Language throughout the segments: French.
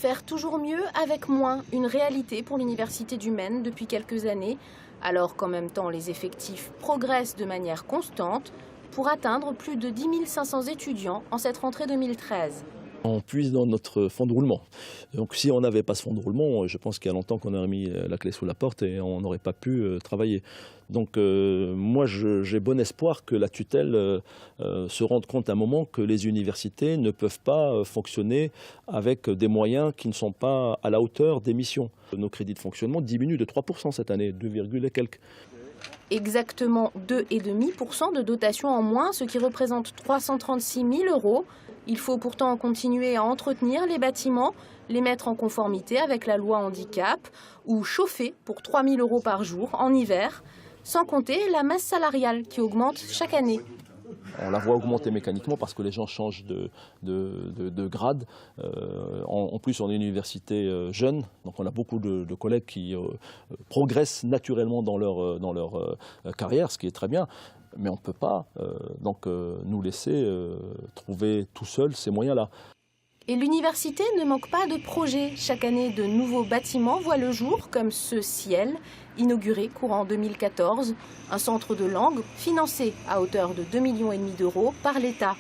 Faire toujours mieux avec moins, une réalité pour l'Université du Maine depuis quelques années, alors qu'en même temps les effectifs progressent de manière constante pour atteindre plus de 10 500 étudiants en cette rentrée 2013. On puise dans notre fonds de roulement. Donc si on n'avait pas ce fonds de roulement, je pense qu'il y a longtemps qu'on aurait mis la clé sous la porte et on n'aurait pas pu travailler. Donc moi j'ai bon espoir que la tutelle se rende compte à un moment que les universités ne peuvent pas fonctionner avec des moyens qui ne sont pas à la hauteur des missions. Nos crédits de fonctionnement diminuent de 3% cette année, 2, et quelques. Exactement 2,5% de dotation en moins, ce qui représente 336 000 euros. Il faut pourtant continuer à entretenir les bâtiments, les mettre en conformité avec la loi handicap ou chauffer pour 3 000 euros par jour en hiver, sans compter la masse salariale qui augmente chaque année. On la voit augmenter mécaniquement parce que les gens changent de grade. En plus, on est une université jeune, donc on a beaucoup de collègues qui progressent naturellement dans leur carrière, ce qui est très bien. Mais on ne peut pas nous laisser trouver tout seul ces moyens-là. Et l'université ne manque pas de projets. Chaque année, de nouveaux bâtiments voient le jour, comme ce Ciel, inauguré courant 2014, un centre de langue financé à hauteur de 2,5 millions d'euros par l'État.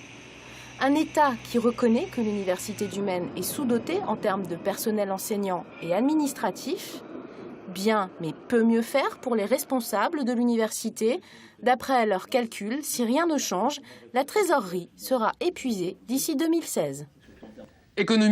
Un État qui reconnaît que l'Université du Maine est sous-dotée en termes de personnel enseignant et administratif. Bien, mais peut mieux faire pour les responsables de l'université. D'après leurs calculs, si rien ne change, la trésorerie sera épuisée d'ici 2016. Économie.